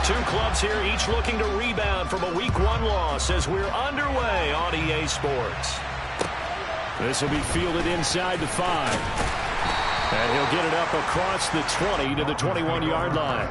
Two clubs here each looking to rebound from a Week 1 loss as we're underway on EA Sports. This will be fielded inside the 5. And he'll get it up across the 20 to the 21-yard line.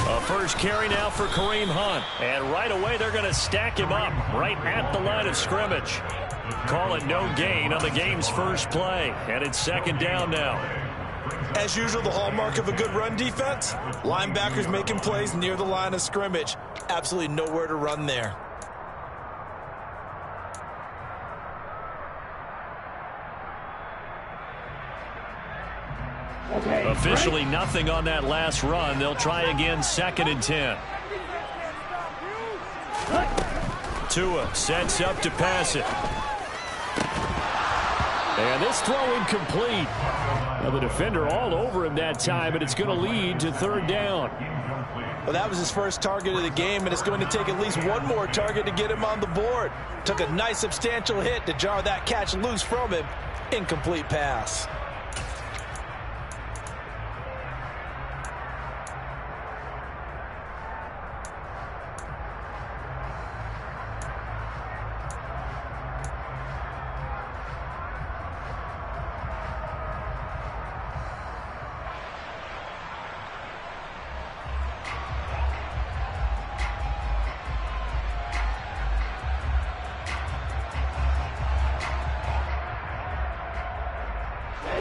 A first carry now for Kareem Hunt. And right away they're going to stack him up right at the line of scrimmage. Call it no gain on the game's first play. And it's second down now. As usual, the hallmark of a good run defense, linebackers making plays near the line of scrimmage. Absolutely nowhere to run there. Officially nothing on that last run. They'll try again, 2nd and 10. Tua sets up to pass it. And this throw incomplete. Now the defender all over him that time, and it's going to lead to 3rd down. Well, that was his first target of the game, and it's going to take at least one more target to get him on the board. Took a nice substantial hit to jar that catch loose from him. Incomplete pass.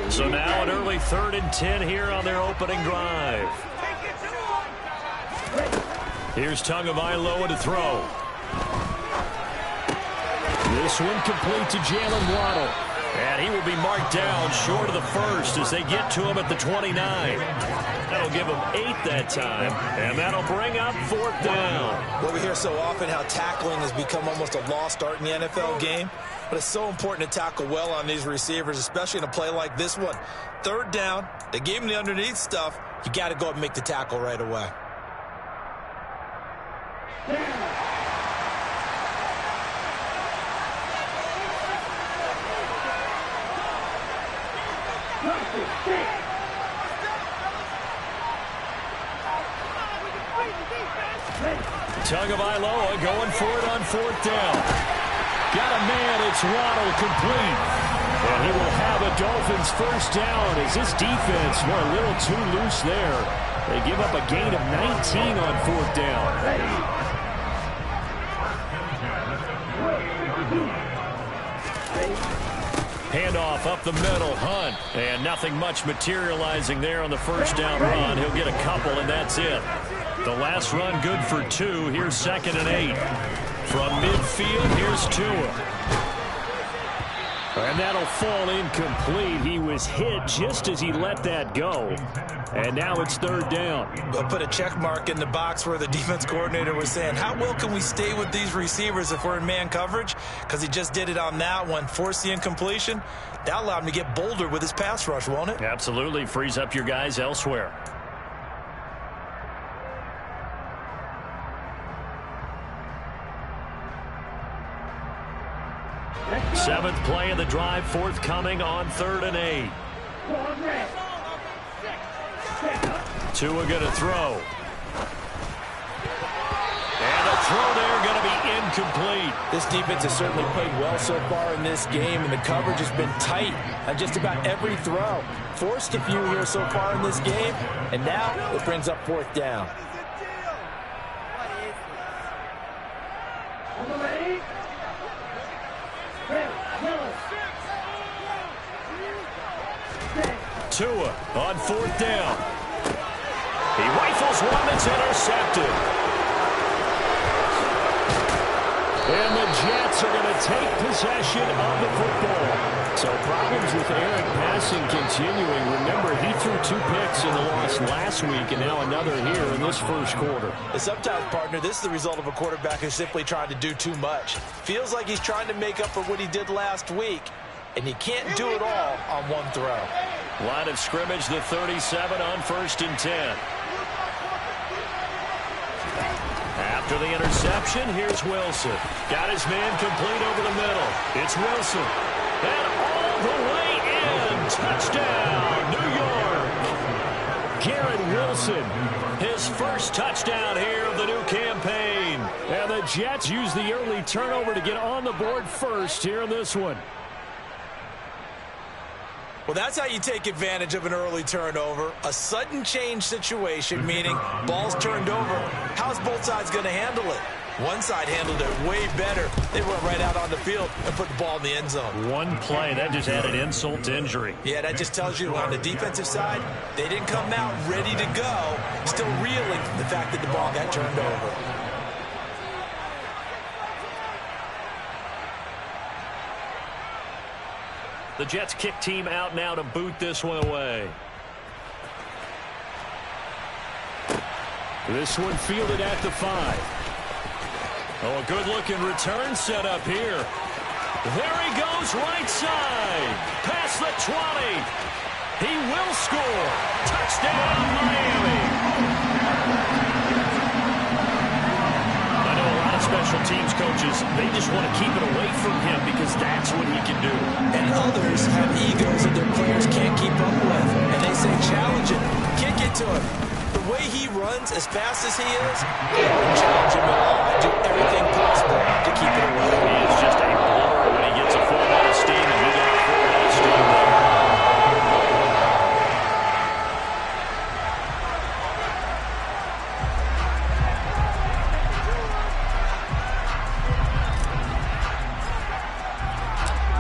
So now an early 3rd and 10 here on their opening drive. Here's Tagovailoa to throw. This one complete to Jalen Waddle. And he will be marked down short of the first as they get to him at the 29. That'll give him 8 that time. And that'll bring up 4th down. Well, we hear so often how tackling has become almost a lost art in the NFL game. But it's so important to tackle well on these receivers, especially in a play like this one. 3rd down, they gave him the underneath stuff. You got to go up and make the tackle right away. Tagovailoa going for it on 4th down. Got a man, it's Waddle complete. And he will have a Dolphins first down as this defense were a little too loose there. They give up a gain of 19 on 4th down. Handoff up the middle, Hunt. And nothing much materializing there on the first down run. He'll get a couple, and that's it. The last run good for 2. Here's 2nd and 8. From midfield, here's Tua. And that'll fall incomplete. He was hit just as he let that go. And now it's 3rd down. We'll put a check mark in the box where the defense coordinator was saying, how well can we stay with these receivers if we're in man coverage? Because he just did it on that one. Forced the incompletion. That allowed him to get bolder with his pass rush, won't it? Absolutely. Frees up your guys elsewhere. 7th play of the drive, forthcoming on 3rd and 8. Tua going to throw. And a throw there going to be incomplete. This defense has certainly played well so far in this game, and the coverage has been tight on just about every throw. Forced a few here so far in this game, and now it brings up 4th down. Tua on 4th down. He rifles one that's intercepted. And the Jets are going to take possession of the football. So problems with Eric Pass. passing continuing. Remember, he threw 2 picks in the loss last week, and now another here in this first quarter. And sometimes, partner, this is the result of a quarterback who's simply trying to do too much. Feels like he's trying to make up for what he did last week, and you can't do it all on one throw. Line of scrimmage, the 37 on 1st and 10. After the interception, here's Wilson. Got his man complete over the middle. It's Wilson. And all the way in. Touchdown, New York. Garrett Wilson, his first touchdown here of the new campaign. And the Jets use the early turnover to get on the board first here in this one. Well, that's how you take advantage of an early turnover. A sudden change situation, meaning ball's turned over. How's both sides going to handle it? One side handled it way better. They went right out on the field and put the ball in the end zone. One play, that just added insult to injury. Yeah, that just tells you on the defensive side, they didn't come out ready to go, still reeling from the fact that the ball got turned over. The Jets kick team out now to boot this one away. This one fielded at the 5. Oh, a good-looking return set up here. There he goes, right side. Past the 20. He will score. Touchdown, Miami. I know a lot of special teams coaches, they just want to keep it away from him because that's what he can do. And others have egos that their players can't keep up with. And they say, challenge him. Can't get to him. The way he runs as fast as he is, they wouldn't challenge him at all. I do everything possible to keep it away. He is just a blur when he gets a full head of steam, and he got a full head of steam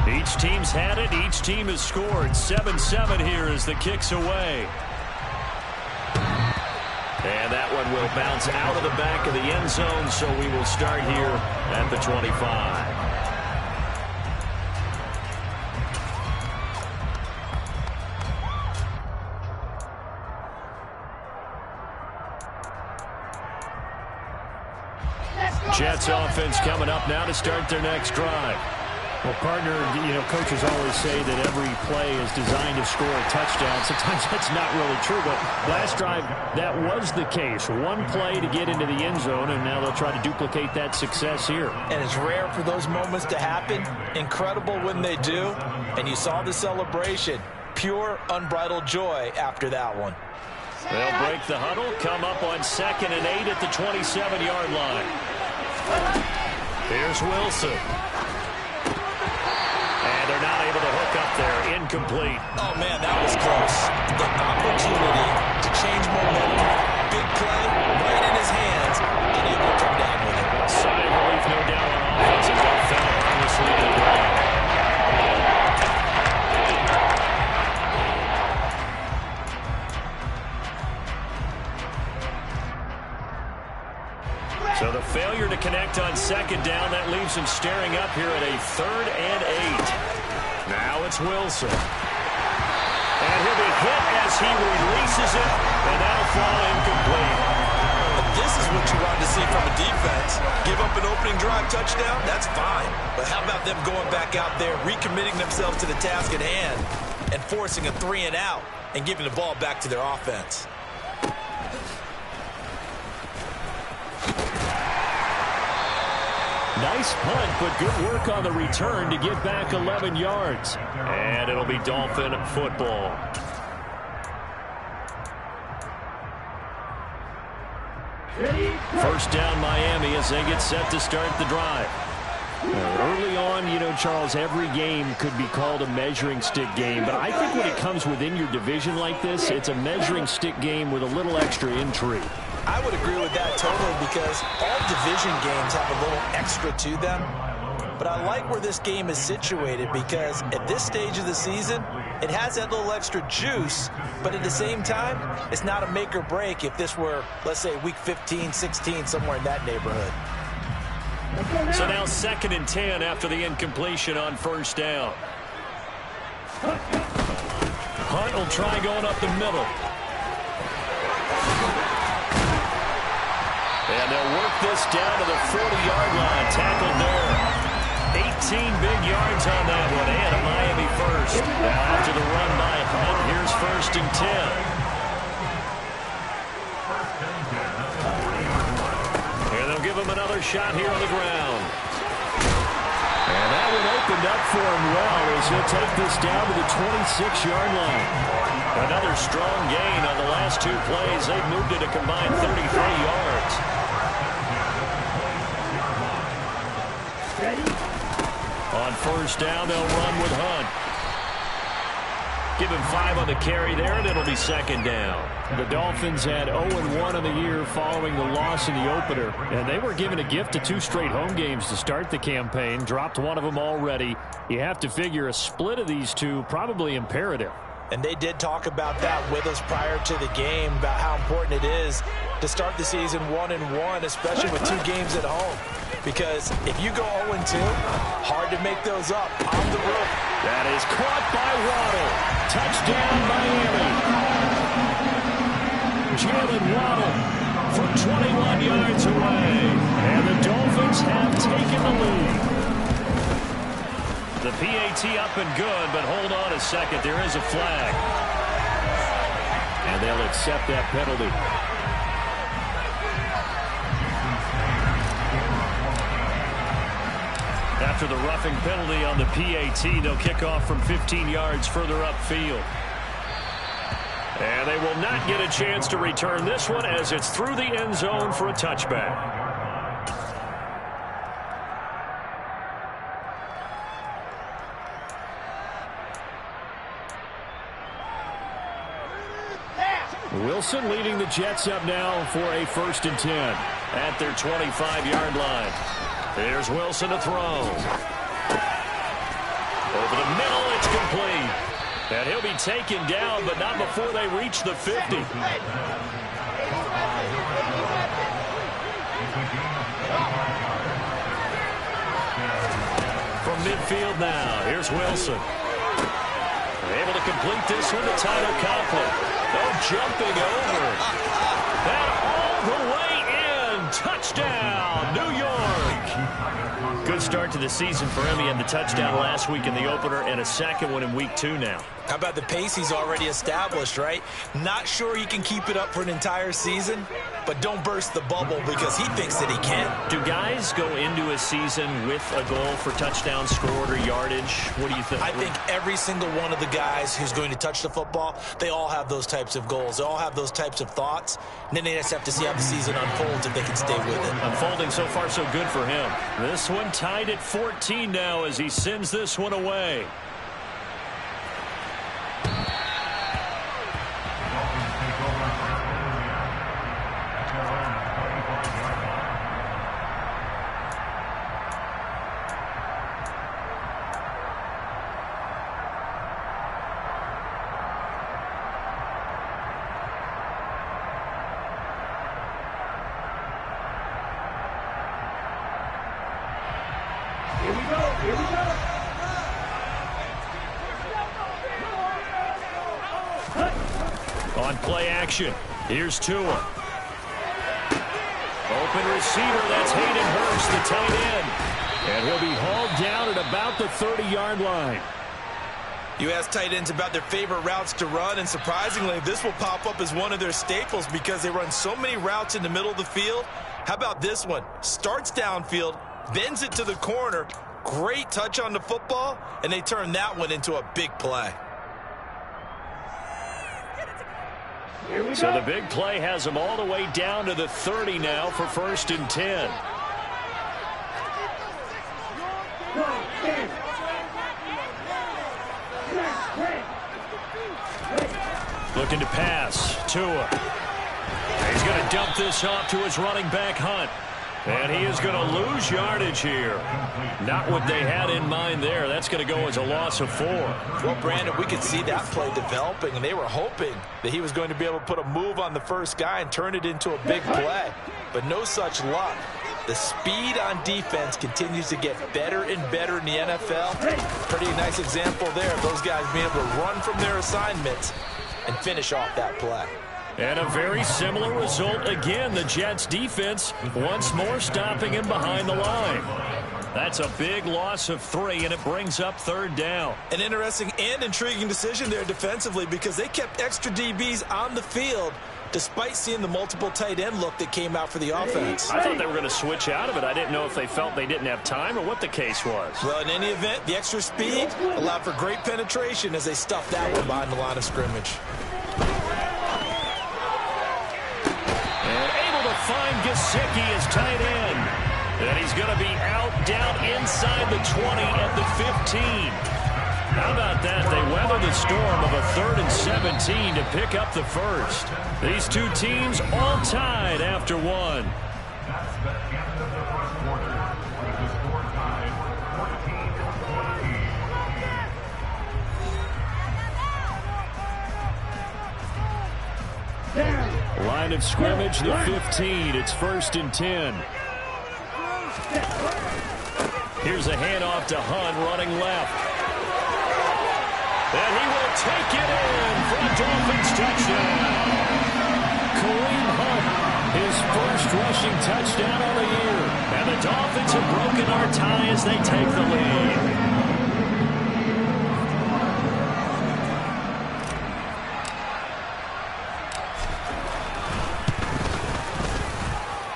there. Each team's had it. Each team has scored. 7-7 here as the kick's away. And that one will bounce out of the back of the end zone, so we will start here at the 25. Jets offense coming up now to start their next drive. Well, partner, coaches always say that every play is designed to score a touchdown. Sometimes that's not really true, but last drive, that was the case. One play to get into the end zone, and now they'll try to duplicate that success here. And it's rare for those moments to happen. Incredible when they do. And you saw the celebration. Pure, unbridled joy after that one. They'll break the huddle, come up on 2nd and 8 at the 27-yard line. Here's Wilson. And they're not able to hook up there. Incomplete. Oh, man, that was close. The opportunity to change momentum. Big play, right in his hands. Unable to come down with it. Sigh of relief, no doubt, on offense as they fell harmlessly to the ground. So the failure to connect on 2nd down, that leaves him staring up here at a 3rd and 8. Now it's Wilson. And he'll be hit as he releases it, and that'll fall incomplete. This is what you want to see from a defense. Give up an opening drive touchdown, that's fine. But how about them going back out there, recommitting themselves to the task at hand, and forcing a 3 and out, and giving the ball back to their offense. Nice punt, but good work on the return to get back 11 yards. And it'll be Dolphin football. First down Miami as they get set to start the drive. Early on, Charles, every game could be called a measuring stick game. But I think when it comes within your division like this, it's a measuring stick game with a little extra intrigue. I would agree with that totally because all division games have a little extra to them. But I like where this game is situated because at this stage of the season, it has that little extra juice. But at the same time, it's not a make or break if this were, let's say, week 15, 16, somewhere in that neighborhood. So now 2nd and 10 after the incompletion on 1st down. Hunt will try going up the middle. And they'll work this down to the 40-yard line. Tackled there. 18 big yards on that one. And a Miami first. Now after the run by Hunt, here's 1st and 10. And they'll give him another shot here on the ground. And that one opened up for him well as he'll take this down to the 26-yard line. Another strong gain on the last 2 plays. They've moved it a combined 33 yards. On 1st down, they'll run with Hunt. Give him 5 on the carry there, and it'll be 2nd down. The Dolphins had 0-1 on the year following the loss in the opener, and they were given a gift of 2 straight home games to start the campaign. Dropped one of them already. You have to figure a split of these 2 probably imperative. And they did talk about that with us prior to the game, about how important it is to start the season 1-1, especially with 2 games at home. Because if you go 0-2, hard to make those up on the road. That is caught by Waddle. Touchdown, Miami. Jalen Waddle from 21 yards away. And the Dolphins have taken the lead. The PAT up and good, but hold on a second. There is a flag. And they'll accept that penalty. After the roughing penalty on the PAT, they'll kick off from 15 yards further upfield. And they will not get a chance to return this one as it's through the end zone for a touchback. Wilson leading the Jets up now for a 1st and 10 at their 25-yard line. There's Wilson to throw. Over the middle, it's complete. And he'll be taken down, but not before they reach the 50. From midfield now, here's Wilson. Able to complete this one to Tyler Conklin. No jumping over. And all the way in. Touchdown, New York. Good start to the season for him. He had the touchdown last week in the opener and a 2nd one in week 2 now. How about the pace he's already established, right? Not sure he can keep it up for an entire season, but don't burst the bubble because he thinks that he can. Do guys go into a season with a goal for touchdown scored or yardage? What do you think? I think every single one of the guys who's going to touch the football, they all have those types of goals. They all have those types of thoughts. And then they just have to see how the season unfolds if they can stay with it. Unfolding so far so good for him. This one tied at 14 now as he sends this one away. On play action, here's Tua. Open receiver, that's Hayden Hurst, the tight end. And he'll be hauled down at about the 30-yard line. You ask tight ends about their favorite routes to run, and surprisingly, this will pop up as one of their staples because they run so many routes in the middle of the field. How about this one? Starts downfield, bends it to the corner, great touch on the football, and they turn that one into a big play. So the big play has them all the way down to the 30 now for 1st and 10. Looking to pass. Tua. He's going to dump this off to his running back, Hunt. And he is going to lose yardage here. Not what they had in mind there. That's going to go as a loss of 4. Well, Brandon, we could see that play developing, and they were hoping that he was going to be able to put a move on the first guy and turn it into a big play. But no such luck. The speed on defense continues to get better and better in the NFL. Pretty nice example there of those guys being able to run from their assignments and finish off that play. And a very similar result again. The Jets defense once more stopping him behind the line. That's a big loss of 3, and it brings up 3rd down. An interesting and intriguing decision there defensively because they kept extra DBs on the field despite seeing the multiple tight end look that came out for the offense. I thought they were going to switch out of it. I didn't know if they felt they didn't have time or what the case was. Well, in any event, the extra speed allowed for great penetration as they stuffed that one behind the line of scrimmage. And able to find Gesicki as tight end. And he's going to be out down inside the 20 at the 15. How about that? They weather the storm of a 3rd and 17 to pick up the first. These two teams all tied after 1. That's the end of the first quarter with the score tied 14-14. Line of scrimmage, the 15. It's 1st and 10. Here's a handoff to Hunt running left. And he will take it in for a Dolphins touchdown. Kareem Hunt, his first rushing touchdown of the year. And the Dolphins have broken our tie as they take the lead.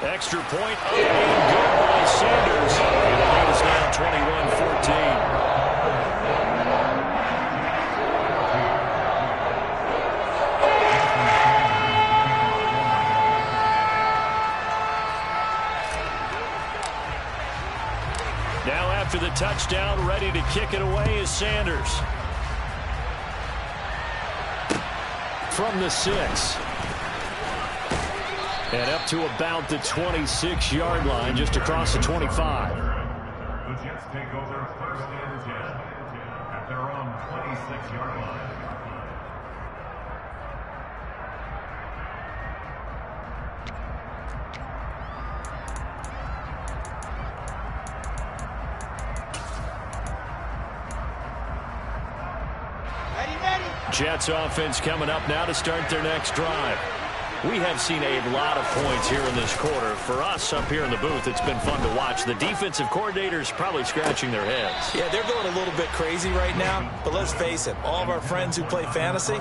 Extra point up and good by Sanders. And the lead is now 21-14. Now after the touchdown, ready to kick it away is Sanders. From the 6. And up to about the 26-yard line, just across the 25. The Jets take over 1st and 10 at their own 26-yard line. Jets offense coming up now to start their next drive. We have seen a lot of points here in this quarter. For us up here in the booth, it's been fun to watch. The defensive coordinators probably scratching their heads. Yeah, they're going a little bit crazy right now. But let's face it, all of our friends who play fantasy,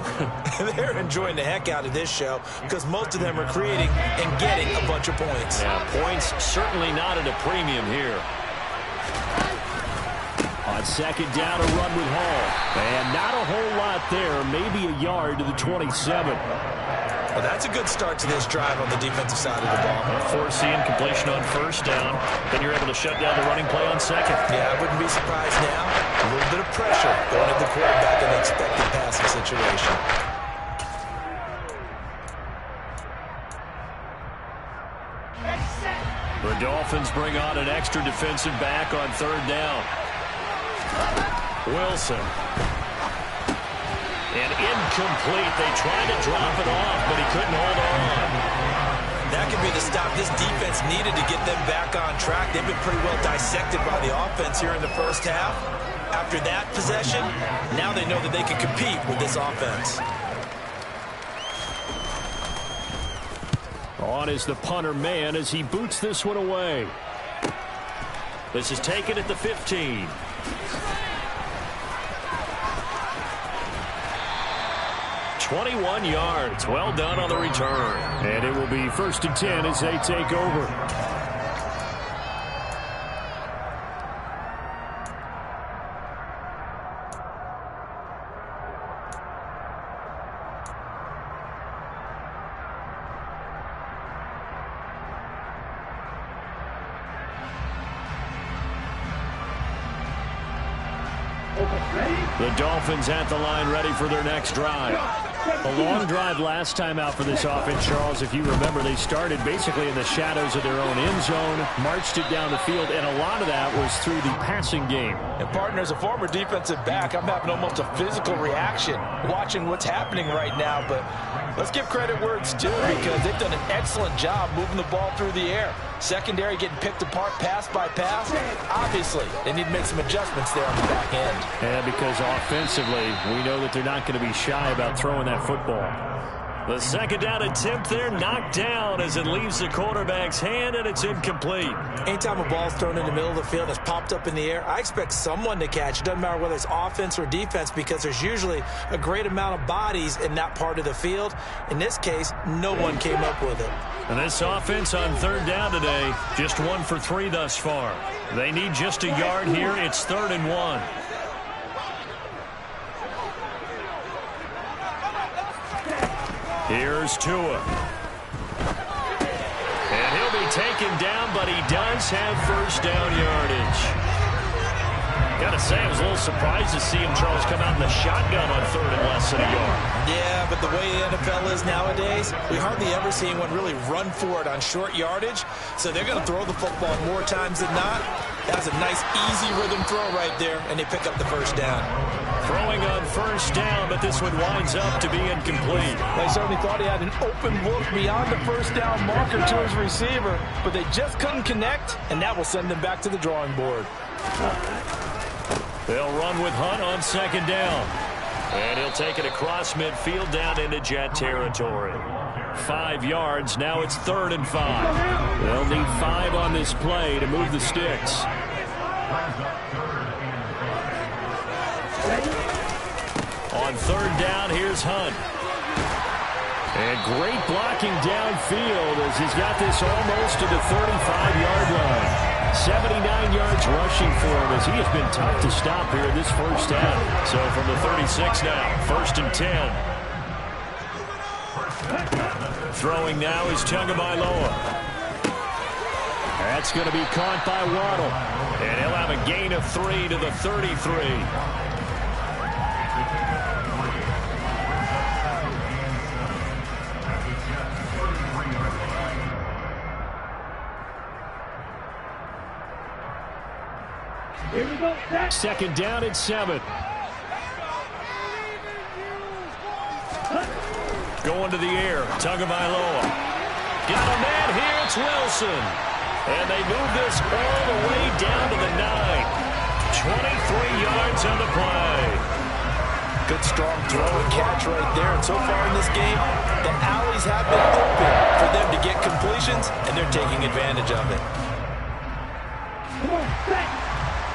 they're enjoying the heck out of this show because most of them are creating and getting a bunch of points. Yeah, points certainly not at a premium here. On 2nd down, a run with Hall. And not a whole lot there, maybe a yard to the 27. Well, that's a good start to this drive on the defensive side of the ball. Foreseeing completion on 1st down. Then you're able to shut down the running play on 2nd. Yeah, I wouldn't be surprised now. A little bit of pressure going at the quarterback in the expected passing situation. The Dolphins bring on an extra defensive back on 3rd down. Wilson. And incomplete. They tried to drop it off, but he couldn't hold on. That could be the stop this defense needed to get them back on track. They've been pretty well dissected by the offense here in the first half. After that possession, now they know that they can compete with this offense. On is the punter man as he boots this one away. This is taken at the 15. $21. Well done on the return. And it will be 1st and 10 as they take over. The Dolphins at the line ready for their next drive. A long drive last time out for this offense, Charles. If you remember, they started basically in the shadows of their own end zone, marched it down the field, and a lot of that was through the passing game. And, partner, as a former defensive back, I'm having almost a physical reaction watching what's happening right now. But let's give credit where it's due because they've done an excellent job moving the ball through the air. Secondary getting picked apart pass by pass. Obviously, they need to make some adjustments there on the back end. Yeah, because offensively, we know that they're not going to be shy about throwing that football. The second down attempt there knocked down as it leaves the quarterback's hand, and it's incomplete. Anytime a ball's thrown in the middle of the field and it's popped up in the air, I expect someone to catch. It doesn't matter whether it's offense or defense, because there's usually a great amount of bodies in that part of the field. In this case, no one came up with it. And this offense on third down today, just 1 for 3 thus far. They need just a yard here. It's 3rd and 1. Here's Tua. And he'll be taken down, but he does have first down yardage. Gotta say, I was a little surprised to see him, Charles, come out in the shotgun on 3rd and less than a yard. Yeah, but the way the NFL is nowadays, we hardly ever see anyone really run for it on short yardage. So they're going to throw the football more times than not. That's a nice, easy rhythm throw right there, and they pick up the first down. Throwing on first down, but this one winds up to be incomplete. They certainly thought he had an open look beyond the first down marker to his receiver, but they just couldn't connect, and that will send them back to the drawing board. They'll run with Hunt on second down. And he'll take it across midfield down into Jet territory. 5 yards. Now it's 3rd and 5. They'll need 5 on this play to move the sticks. On 3rd down, here's Hunt. And great blocking downfield as he's got this almost to the 35-yard line. 79 yards rushing for him as he has been tough to stop here in this first half. So from the 36 now, 1st and 10. Throwing now is Tagovailoa. That's going to be caught by Waddle. And he'll have a gain of 3 to the 33. Second down at 7. Going to the air. Tagovailoa. Got a man here. It's Wilson. And they move this all the way down to the 9. 23 yards on the play. Good strong throw and catch right there. And so far in this game, the alleys have been open for them to get completions, and they're taking advantage of it. Come on, back.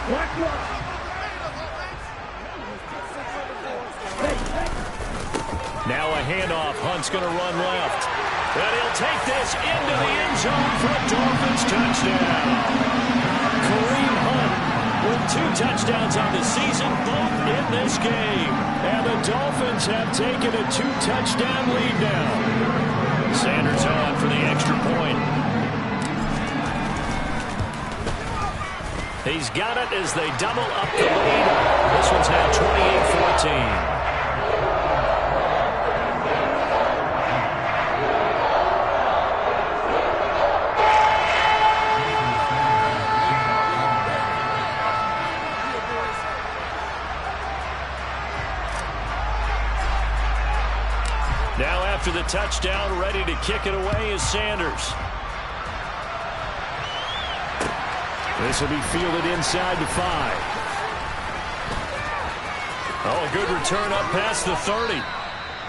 Black one. Now a handoff. Hunt's going to run left. And he'll take this into the end zone for a Dolphins touchdown. Kareem Hunt with 2 touchdowns on the season, both in this game. And the Dolphins have taken a 2-touchdown lead now. Sanders on for the extra point. He's got it as they double up the lead. This one's now 28-14. Now after the touchdown, ready to kick it away is Sanders. This will be fielded inside the 5. Oh, a good return up past the 30.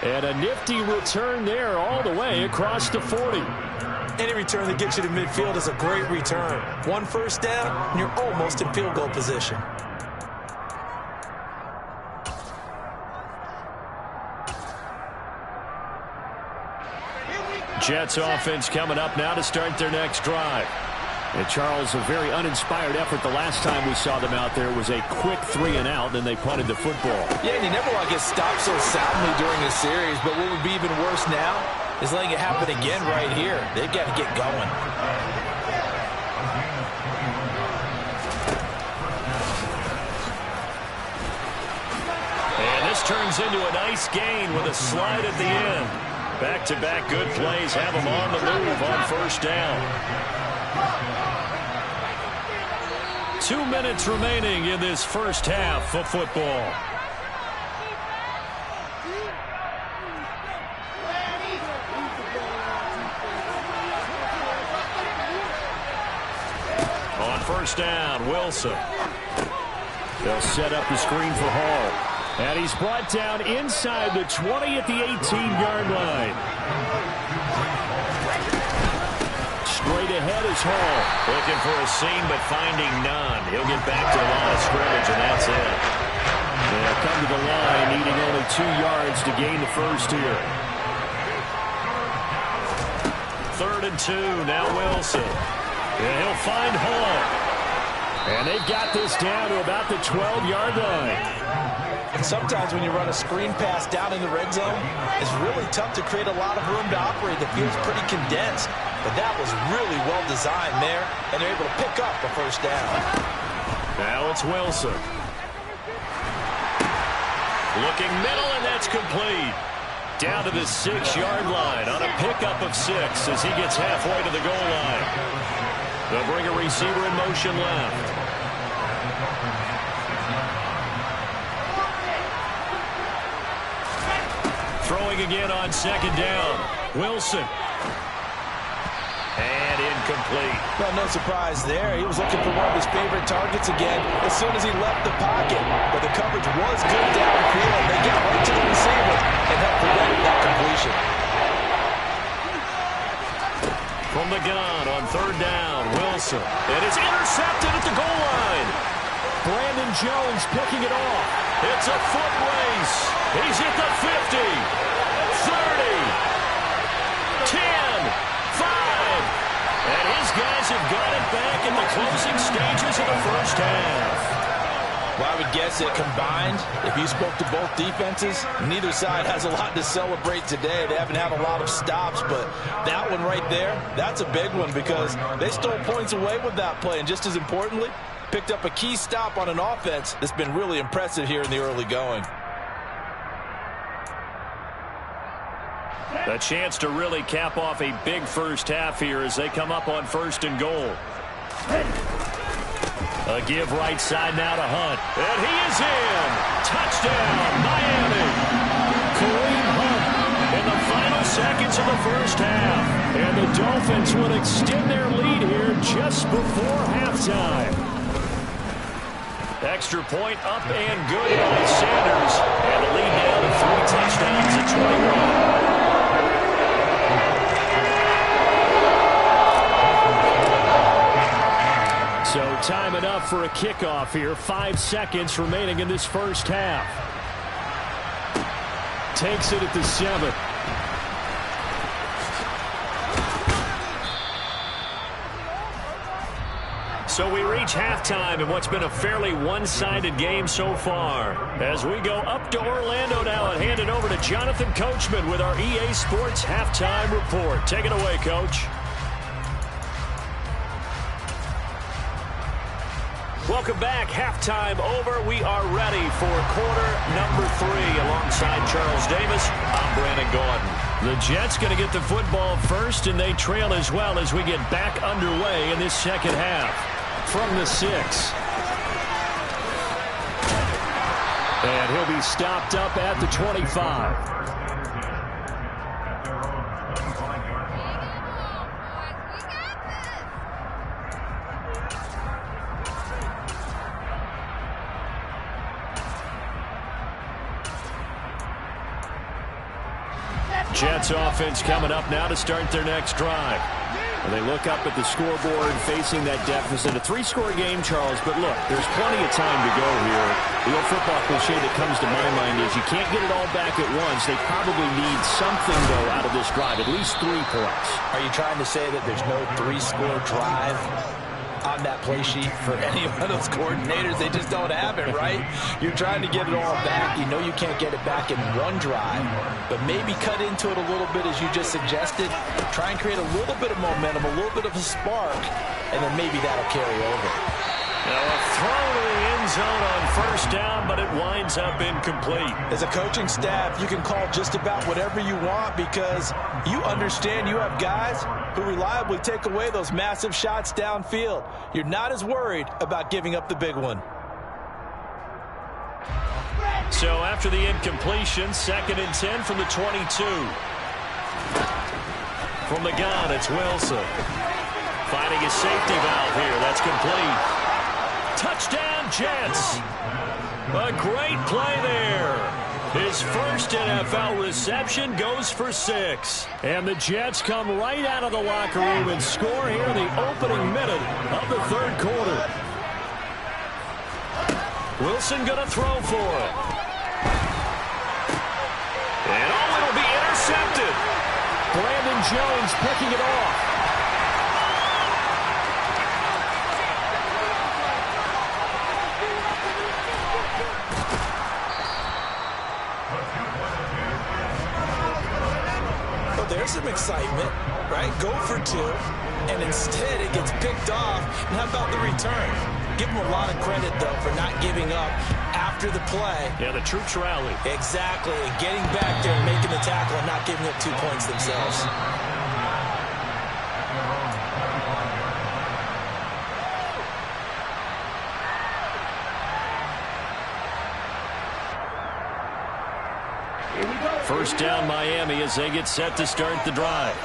And a nifty return there all the way across the 40. Any return that gets you to midfield is a great return. 1 first down, and you're almost in field goal position. Jets offense coming up now to start their next drive. And Charles, a very uninspired effort the last time we saw them out there was a quick 3 and out, and they punted the football. Yeah, and you never want to get stopped so soundly during the series, but what would be even worse now is letting it happen again right here. They've got to get going. And this turns into a nice gain with a slide at the end. Back-to-back good plays have them on the move on first down. 2 minutes remaining in this first half of football. first down. Wilson. They'll set up the screen for Hall. And he's brought down inside the 20 at the 18-yard line. Straight ahead is Hall. Looking for a seam, but finding none. He'll get back to the line of scrimmage, and that's it. They'll come to the line, needing only 2 yards to gain the first here. 3rd and 2, now Wilson. And he'll find Hall. And they've got this down to about the 12-yard line. And sometimes when you run a screen pass down in the red zone, it's really tough to create a lot of room to operate. The field's pretty condensed. But that was really well designed there, and they're able to pick up the first down. Now it's Wilson. Looking middle, and that's complete. Down to the 6-yard line on a pickup of 6 as he gets halfway to the goal line. They'll bring a receiver in motion left. Throwing again on 2nd down. Wilson. And incomplete. Well, no surprise there. He was looking for one of his favorite targets again as soon as he left the pocket. But the coverage was good downfield. They got right to the receiver and helped prevent that completion. From the gun on 3rd down, Wilson. And it's intercepted at the goal line. Brandon Jones picking it off. It's a foot race. He's at the 50, 30, 10. 5. And his guys have got it back in the closing stages of the first half. Well, I would guess that combined, if you spoke to both defenses, neither side has a lot to celebrate today. They haven't had a lot of stops, but that one right there, that's a big one because they stole points away with that play. And just as importantly, picked up a key stop on an offense that's been really impressive here in the early going. A chance to really cap off a big first half here as they come up on 1st and goal. A give right side now to Hunt. And he is in. Touchdown, Miami. Kareem Hunt in the final seconds of the first half. And the Dolphins will extend their lead here just before halftime. Extra point up and good by Sanders. And the lead now to 3 touchdowns at 21. So time enough for a kickoff here. 5 seconds remaining in this first half. Takes it at the 7. So we reach halftime in what's been a fairly one-sided game so far. As we go up to Orlando now and hand it over to Jonathan Coachman with our EA Sports Halftime Report. Take it away, Coach. Welcome back. Halftime over. We are ready for quarter number 3 alongside Charles Davis. I'm Brandon Gordon. The Jets going to get the football first, and they trail as well as we get back underway in this second half. From the 6. And he'll be stopped up at the 25. Jets offense coming up now to start their next drive. And they look up at the scoreboard facing that deficit. A 3-score game, Charles, but look, there's plenty of time to go here. The old football cliche that comes to my mind is you can't get it all back at once. They probably need something, though, out of this drive, at least 3 points. Are you trying to say that there's no 3-score drive on that play sheet for any one of those coordinators? They just don't have it, right? You're trying to get it all back. You know you can't get it back in one drive, but maybe cut into it a little bit as you just suggested. Try and create a little bit of momentum, a little bit of a spark, and then maybe that'll carry over. Now a throw to the end zone on first down, but it winds up incomplete. As a coaching staff, you can call just about whatever you want because you understand you have guys who reliably take away those massive shots downfield. You're not as worried about giving up the big one. So after the incompletion, 2nd and 10 from the 22. From the gun, it's Wilson. finding his safety valve here. That's complete. Touchdown, Jets. A great play there. His first NFL reception goes for 6. And the Jets come right out of the locker room and score here in the opening minute of the third quarter. Wilson going to throw for it. And it'll be intercepted. Brandon Jones picking it off. There's some excitement, right? Go for 2, and instead it gets picked off. And how about the return? Give them a lot of credit, though, for not giving up after the play. Yeah, the troops rally. Exactly, and getting back there and making the tackle and not giving up 2 points themselves. First down, Miami, as they get set to start the drive.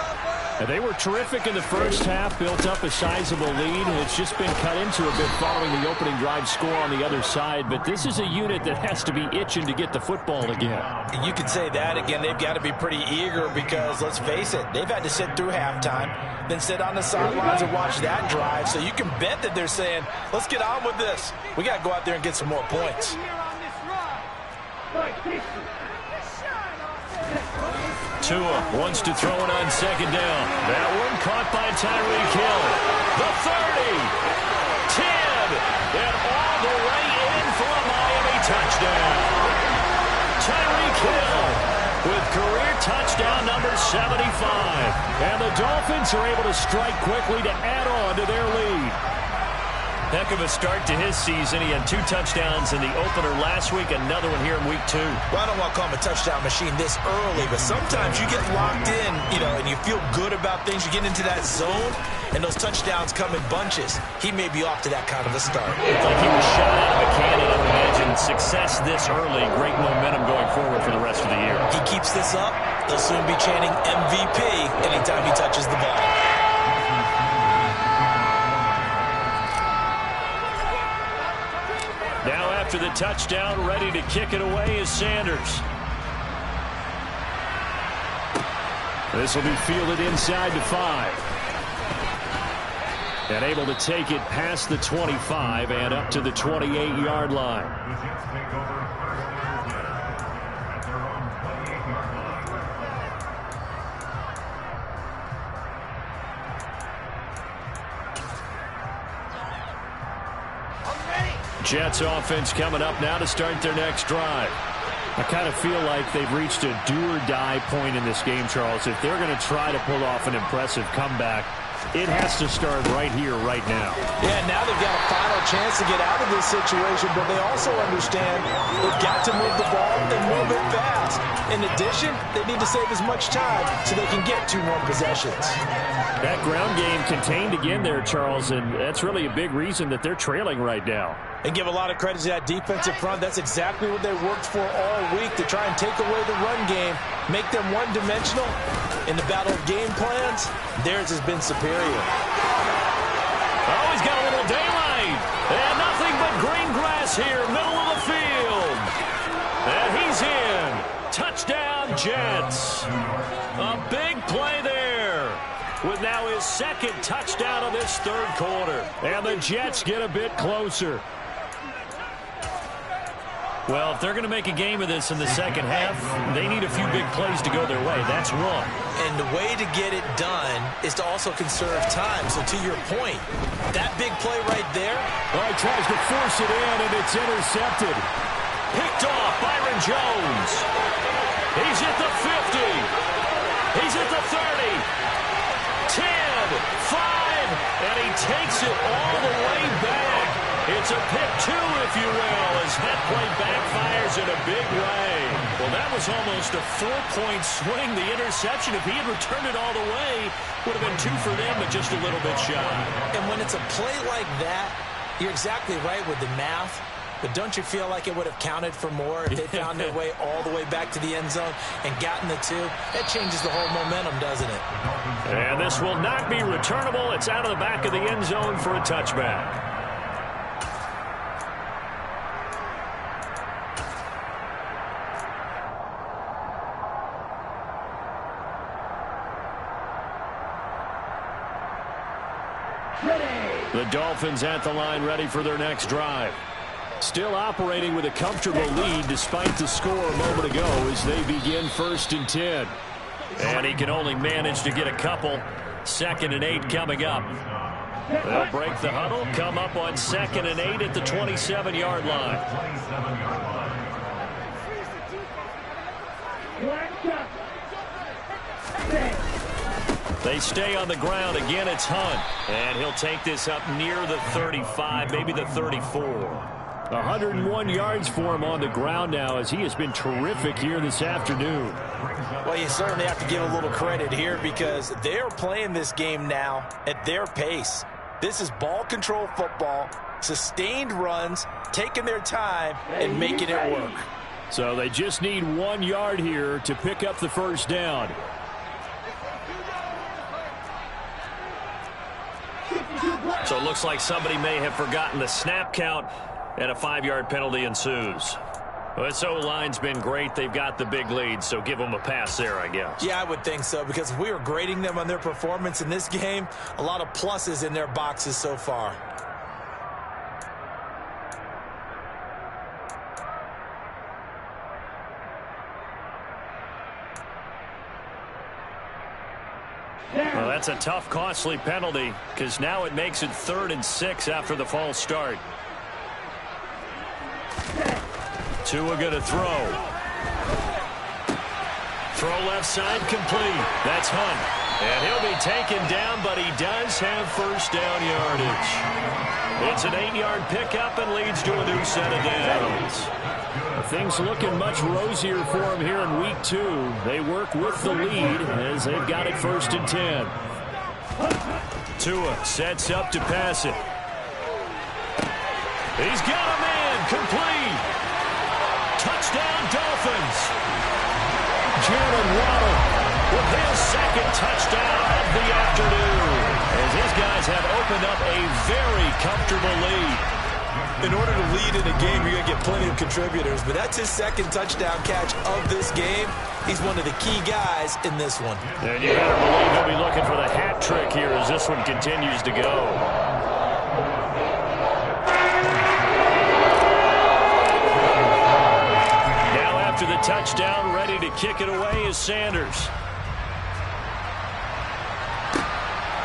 They were terrific in the first half, built up a sizable lead, and it's just been cut into a bit following the opening drive score on the other side. But this is a unit that has to be itching to get the football again. You could say that again. They've got to be pretty eager because, let's face it, they've had to sit through halftime, then sit on the sidelines and watch that drive. So you can bet that they're saying, let's get on with this. We got to go out there and get some more points. Tua wants to throw it on second down. That one caught by Tyreek Hill. The 30, 10, and all the way in for a Miami touchdown. Tyreek Hill with career touchdown number 75. And the Dolphins are able to strike quickly to add on to their lead. Heck of a start to his season. He had 2 touchdowns in the opener last week, another one here in week 2. Well, I don't want to call him a touchdown machine this early, but sometimes you get locked in, and you feel good about things. You get into that zone, and those touchdowns come in bunches. He may be off to that kind of a start. It's like he was shot out of a cannon. I would imagine success this early, great momentum going forward for the rest of the year. He keeps this up, they'll soon be chanting MVP anytime he touches the ball. Now after the touchdown, ready to kick it away is Sanders. This will be fielded inside the 5. And able to take it past the 25 and up to the 28-yard line. The Jets take over first and 10 at their own 28-yard line. Jets offense coming up now to start their next drive. I kind of feel like they've reached a do-or-die point in this game, Charles. If they're going to try to pull off an impressive comeback, it has to start right here, right now. Yeah, now they've got a final chance to get out of this situation, but they also understand they've got to move the ball and move it fast. In addition, they need to save as much time so they can get 2 more possessions. That ground game contained again there, Charles, and that's really a big reason that they're trailing right now. And give a lot of credit to that defensive front. That's exactly what they worked for all week, to try and take away the run game, make them one-dimensional. In the battle of game plans, theirs has been superior. Oh, he's got a little daylight. And nothing but green grass here, middle of the field. And he's in. Touchdown, Jets. A big play there, with now his second touchdown of this third quarter. And the Jets get a bit closer. Well, if they're going to make a game of this in the second half, they need a few big plays to go their way. That's one. And the way to get it done is to also conserve time. So to your point, that big play right there. Oh, he tries to force it in, and it's intercepted. Picked off, Byron Jones. He's at the 50. He's at the 30. 10, 5, and he takes it all the way back. It's a pick 2, if you will, as that play backfires in a big way. Well, that was almost a 4-point swing. The interception, if he had returned it all the way, would have been 2 for them, but just a little bit shy. And when it's a play like that, you're exactly right with the math. But don't you feel like it would have counted for more if they found their way all the way back to the end zone and gotten the 2? That changes the whole momentum, doesn't it? And this will not be returnable. It's out of the back of the end zone for a touchback. The Dolphins at the line, ready for their next drive. Still operating with a comfortable lead despite the score a moment ago as they begin 1st and 10. And he can only manage to get a couple. 2nd and 8 coming up. They'll break the huddle, come up on 2nd and 8 at the 27-yard line. They stay on the ground. Again, it's Hunt. And he'll take this up near the 35, maybe the 34. 101 yards for him on the ground now as he has been terrific here this afternoon. Well, you certainly have to give a little credit here because they're playing this game now at their pace. This is ball control football, sustained runs, taking their time and making it work. So they just need 1 yard here to pick up the first down. So it looks like somebody may have forgotten the snap count, and a 5-yard penalty ensues. Well, this O-line's been great. They've got the big lead, so give them a pass there, I guess. Yeah, I would think so, because if we were grading them on their performance in this game, a lot of pluses in their boxes so far. Well, that's a tough, costly penalty because now it makes it 3rd and 6 after the false start. Tua going to throw. Throw left side complete. That's Hunt. And he'll be taken down, but he does have first down yardage. It's an 8-yard pickup and leads to a new set of downs. Things looking much rosier for him here in week 2. They work with the lead as they've got it 1st and 10. Tua sets up to pass it. He's got a man complete. Touchdown Dolphins. Jalen Waddle with his 2nd touchdown of the afternoon as his guys have opened up a very comfortable lead. In order to lead in a game, you're going to get plenty of contributors, but that's his 2nd touchdown catch of this game. He's one of the key guys in this one. And you better believe he'll be looking for the hat trick here as this one continues to go. Now after the touchdown, ready to kick it away is Sanders.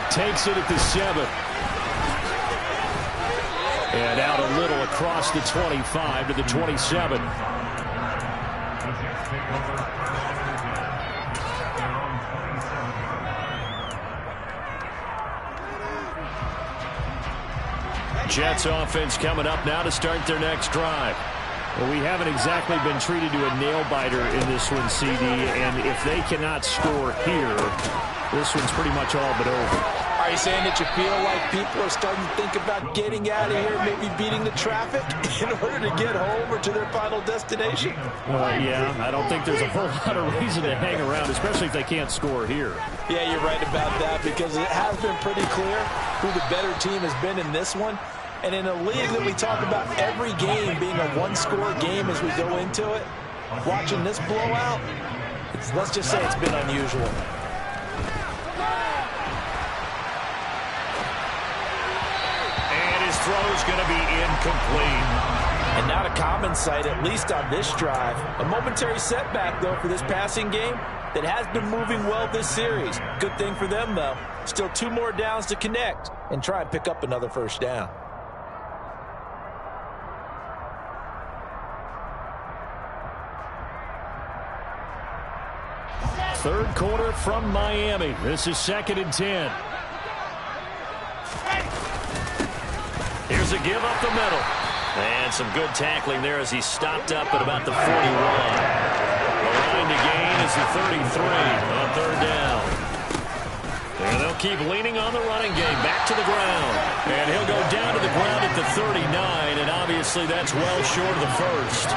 Takes it at the 7. And out a little across the 25 to the 27. Jets offense coming up now to start their next drive. Well, we haven't exactly been treated to a nail-biter in this one, CD, and if they cannot score here, this one's pretty much all but over. Are you saying that you feel like people are starting to think about getting out of here, maybe beating the traffic in order to get home or to their final destination? Yeah, I don't think there's a whole lot of reason to hang around, especially if they can't score here. Yeah, you're right about that because it has been pretty clear who the better team has been in this one. And in a league that we talk about every game being a one-score game as we go into it, watching this blowout, let's just say it's been unusual. Throw's going to be incomplete. And not a common sight, at least on this drive. A momentary setback, though, for this passing game that has been moving well this series. Good thing for them, though. Still 2 more downs to connect and try and pick up another first down. Third quarter from Miami. This is 2nd and 10. Here's a give up the middle. And some good tackling there as he stopped up at about the 41. The line to gain is the 33 on 3rd down. And they'll keep leaning on the running game. Back to the ground. And he'll go down to the ground at the 39, and obviously that's well short of the first.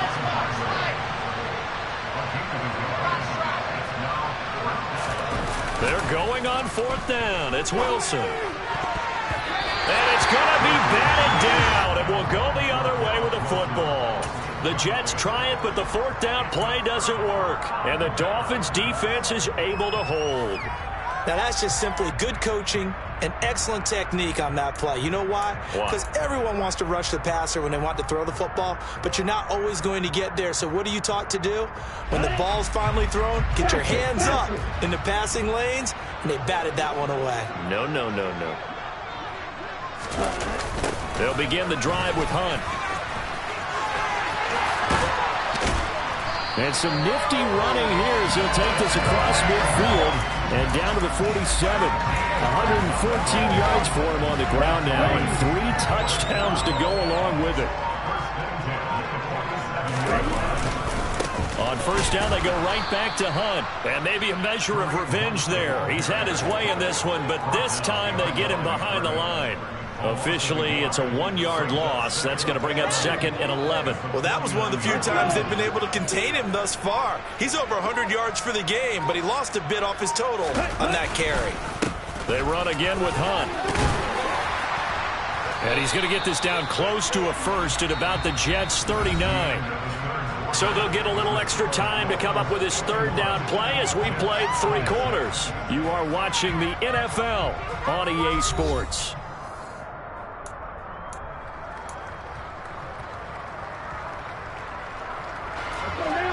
They're going on 4th down. It's Wilson. And it's going to be batted down. It will go the other way with the football. The Jets try it, but the 4th down play doesn't work. And the Dolphins defense is able to hold. Now, that's just simply good coaching and excellent technique on that play. You know why? Because everyone wants to rush the passer when they want to throw the football, but you're not always going to get there. So what are you taught to do? When the ball's finally thrown, get your hands up in the passing lanes, and they batted that one away. No, no, no, no. They'll begin the drive with Hunt. And some nifty running here as he'll take this across midfield and down to the 47. 114 yards for him on the ground now, and 3 touchdowns to go along with it. On 1st down, they go right back to Hunt. And maybe a measure of revenge there. He's had his way in this one, but this time they get him behind the line. Officially, it's a 1-yard loss. That's going to bring up 2nd and 11. Well, that was one of the few times they've been able to contain him thus far. He's over 100 yards for the game, but he lost a bit off his total on that carry. They run again with Hunt. And he's going to get this down close to a first at about the Jets' 39. So they'll get a little extra time to come up with his 3rd down play as we played 3 quarters. You are watching the NFL on EA Sports.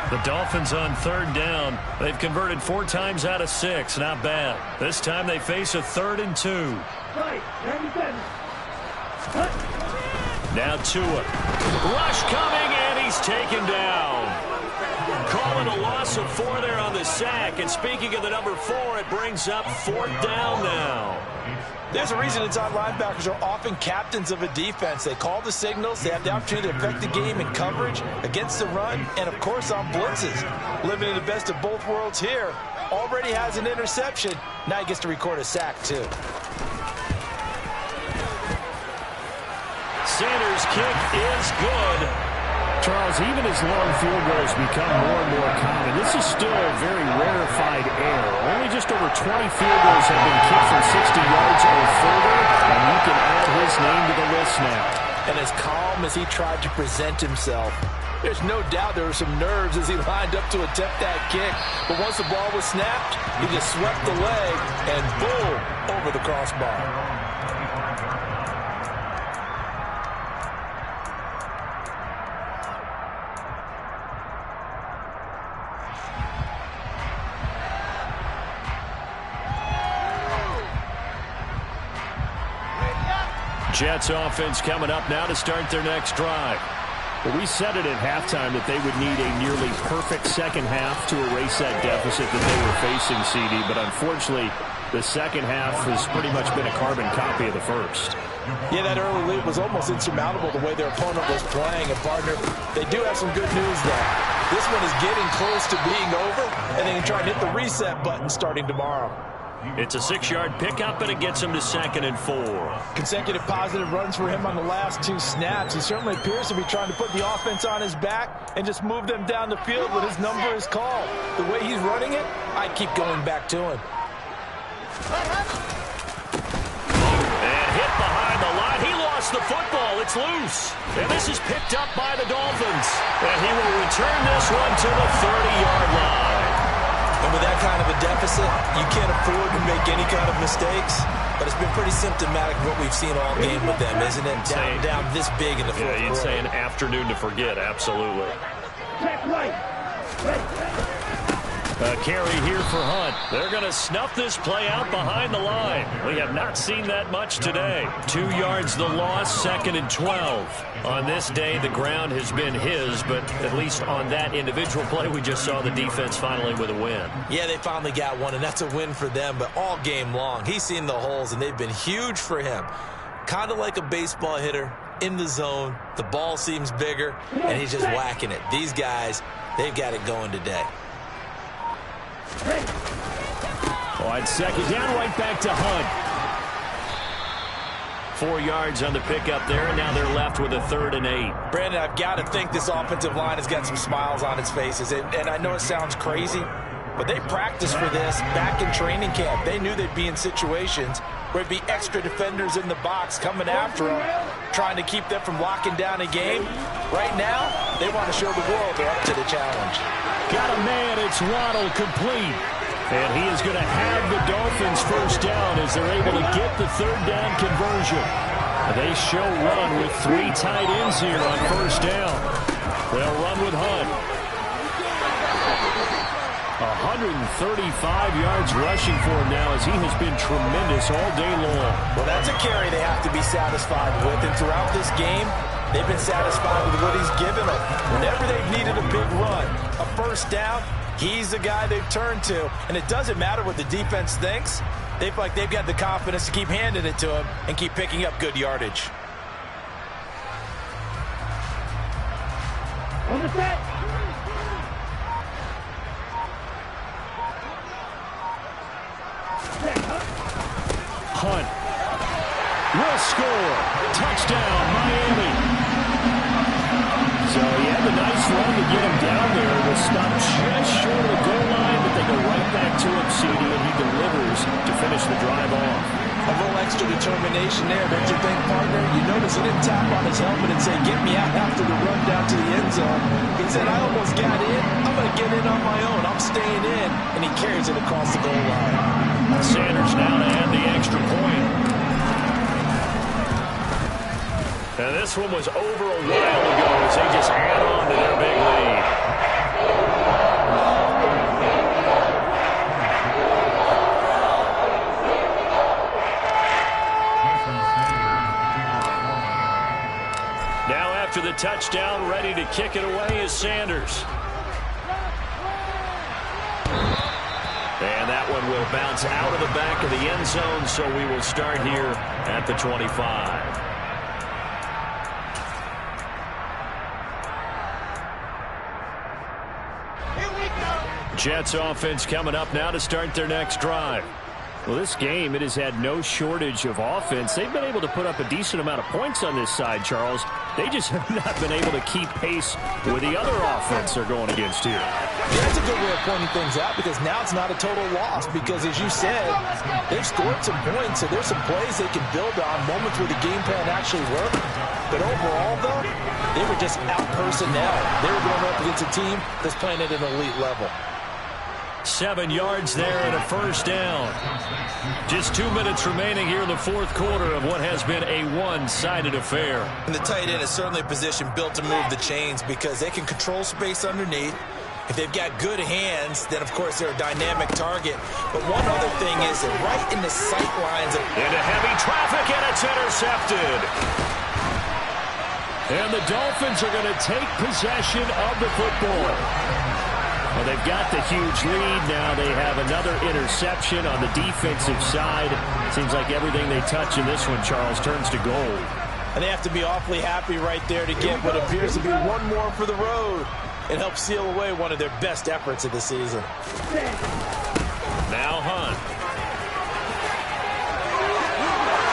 The Dolphins on 3rd down. They've converted 4 times out of 6. Not bad. This time they face a 3rd and 2. Now Tua. Rush coming, and he's taken down. Calling a loss of 4 there on the sack. And speaking of the number 4, it brings up 4th down now. There's a reason inside linebackers are often captains of a defense. They call the signals. They have the opportunity to affect the game in coverage, against the run, and, of course, on blitzes. Living in the best of both worlds here. Already has an interception. Now he gets to record a sack, too. Sanders' kick is good. Charles, even as long field goals become more and more common, this is still a very rarefied error. Only just over 20 field goals have been kicked from 60 yards or further, and you can add his name to the list now. And as calm as he tried to present himself, there's no doubt there were some nerves as he lined up to attempt that kick. But once the ball was snapped, he just swept the leg and boom, over the crossbar. Jets offense coming up now to start their next drive. Well, we said it at halftime that they would need a nearly perfect second half to erase that deficit that they were facing, CD. But unfortunately, the second half has pretty much been a carbon copy of the first. Yeah, that early lead was almost insurmountable the way their opponent was playing. And, partner, they do have some good news, though. This one is getting close to being over, and they can try and hit the reset button starting tomorrow. It's a 6-yard pickup, and it gets him to 2nd and 4. Consecutive positive runs for him on the last 2 snaps. He certainly appears to be trying to put the offense on his back and just move them down the field when his number is called. The way he's running it, I keep going back to him. And hit behind the line. He lost the football. It's loose. And this is picked up by the Dolphins. And he will return this one to the 30-yard line. And with that kind of a deficit, you can't afford to make any kind of mistakes. But it's been pretty symptomatic of what we've seen all game with them, isn't it? Down this big in the fourth quarter. You'd say an afternoon to forget, absolutely. A carry here for Hunt. They're going to snuff this play out behind the line. We have not seen that much today. 2 yards the loss, 2nd and 12. On this day, the ground has been his, but at least on that individual play, we just saw the defense finally with a win. Yeah, they finally got one, and that's a win for them, but all game long, he's seen the holes, and they've been huge for him. Kind of like a baseball hitter in the zone. The ball seems bigger, and he's just whacking it. These guys, they've got it going today. On second down, right back to Hunt. 4 yards on the pickup there, and now they're left with a 3rd and 8. Brandon, I've got to think this offensive line has got some smiles on its faces. And I know it sounds crazy, but they practiced for this back in training camp. They knew they'd be in situations where there'd be extra defenders in the box coming after them, trying to keep them from locking down a game. Right now, they want to show the world they're up to the challenge. Got a man, it's Waddle, complete. And he is going to have the Dolphins first down as they're able to get the 3rd down conversion. They show run with 3 tight ends here on first down. They'll run with Hunt. 135 yards rushing for him now as he has been tremendous all day long. Well, that's a carry they have to be satisfied with. And throughout this game, they've been satisfied with what he's given them. Whenever they've needed a big run, a first down, he's the guy they've turned to. And it doesn't matter what the defense thinks. They feel like they've got the confidence to keep handing it to him and keep picking up good yardage. On the set. Hunt will score. Touchdown, Miami. So he had a nice run to get him down there. Was stopped just short of the goal line, but they go right back to him, CD, and he delivers to finish the drive off. A little extra determination there, don't you think, partner? You notice he didn't tap on his helmet and say, get me out after the run down to the end zone. He said, I almost got in. I'm going to get in on my own. I'm staying in. And he carries it across the goal line. Sanders now to add the extra point. And this one was over a while ago as they just add on to their big lead. Now after the touchdown, ready to kick it away is Sanders. And that one will bounce out of the back of the end zone, so we will start here at the 25. Jets offense coming up now to start their next drive. Well, this game, it has had no shortage of offense. They've been able to put up a decent amount of points on this side, Charles. They just have not been able to keep pace with the other offense they're going against here. Yeah, that's a good way of pointing things out because now it's not a total loss because, as you said, they've scored some points, so there's some plays they can build on, moments where the game plan actually worked. But overall, though, they were just out personnel. They were going up against a team that's playing at an elite level. 7 yards there and a first down. Just 2 minutes remaining here in the fourth quarter of what has been a one-sided affair. And the tight end is certainly a position built to move the chains because they can control space underneath. If they've got good hands, then, of course, they're a dynamic target. But one other thing is that right in the sight lines into heavy traffic, and it's intercepted. And the Dolphins are going to take possession of the football. Well, they've got the huge lead. Now they have another interception on the defensive side. Seems like everything they touch in this one, Charles, turns to gold. And they have to be awfully happy right there to get what appears to be one more for the road. It helps seal away one of their best efforts of the season. Now Hunt.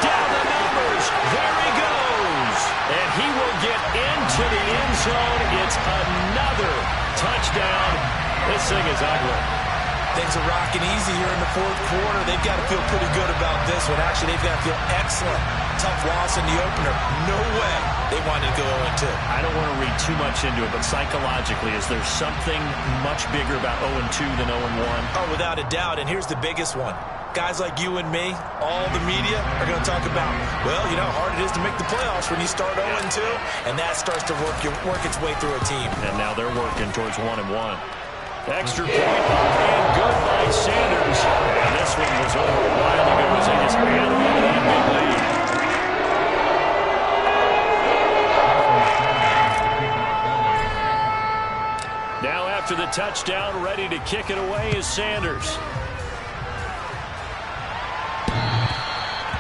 Down the numbers. There he goes. And he will get into the end zone. It's another touchdown. This thing is ugly. Things are rocking easy here in the fourth quarter. They've got to feel pretty good about this one. Actually, they've got to feel excellent. Tough loss in the opener. No way they wanted to go 0-2. I don't want to read too much into it, but psychologically, is there something much bigger about 0-2 than 0-1? Oh, without a doubt. And here's the biggest one. Guys like you and me, all the media, are going to talk about, well, you know how hard it is to make the playoffs when you start 0-2, and that starts to work its way through a team. And now they're working towards 1-1. Extra point up and good by Sanders. And this one was over a while ago as they just added on to that big lead. Now after the touchdown, ready to kick it away is Sanders.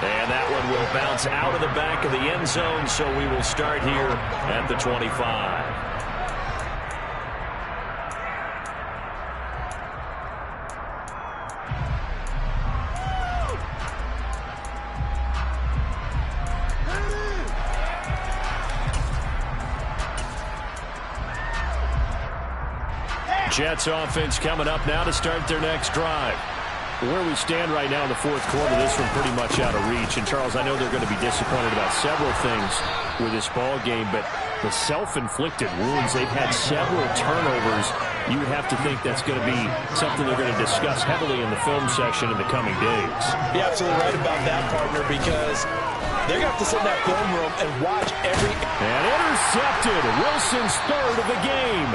And that one will bounce out of the back of the end zone, so we will start here at the 25. Jets offense coming up now to start their next drive. Where we stand right now in the fourth quarter, this one pretty much out of reach. And, Charles, I know they're going to be disappointed about several things with this ball game, but the self-inflicted wounds, they've had several turnovers. You would have to think that's going to be something they're going to discuss heavily in the film session in the coming days. You're absolutely right about that, partner, because they're going to have to sit in that film room and watch every... And intercepted. Wilson's third of the game.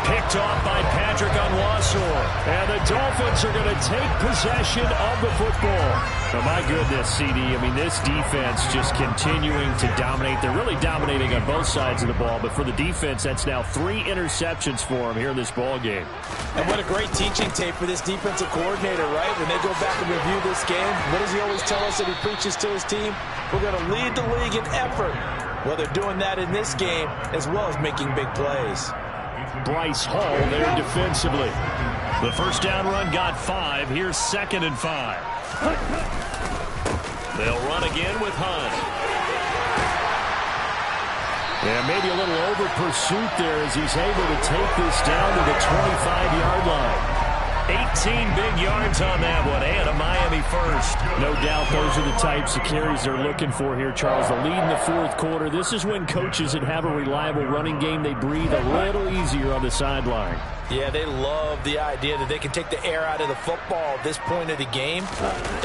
Picked off by Patrick Onwuasor. And the Dolphins are going to take possession of the football. Oh, my goodness, CD. I mean, this defense just continuing to dominate. They're really dominating on both sides of the ball. But for the defense, that's now 3 interceptions for them here in this ball game. And what a great teaching tape for this defensive coordinator, right? When they go back and review this game, what does he always tell us that he preaches to his team? We're going to lead the league in effort. Well, they're doing that in this game as well as making big plays. Bryce Hall there defensively. The first down run got 5. Here's 2nd and 5. They'll run again with Hunt. And maybe a little over pursuit there as he's able to take this down to the 25-yard line. 18 big yards on that one, and a Miami first. No doubt those are the types of carries they're looking for here, Charles. The lead in the fourth quarter. This is when coaches that have a reliable running game, they breathe a little easier on the sideline. Yeah, they love the idea that they can take the air out of the football at this point of the game.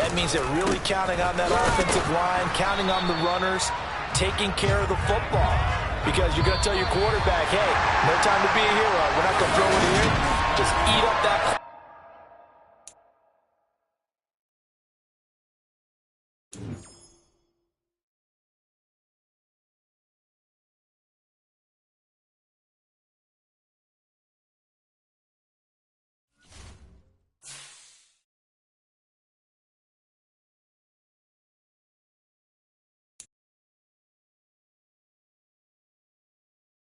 That means they're really counting on that offensive line, counting on the runners, taking care of the football. Because you're going to tell your quarterback, hey, no time to be a hero. We're not going to throw it in. Just eat up that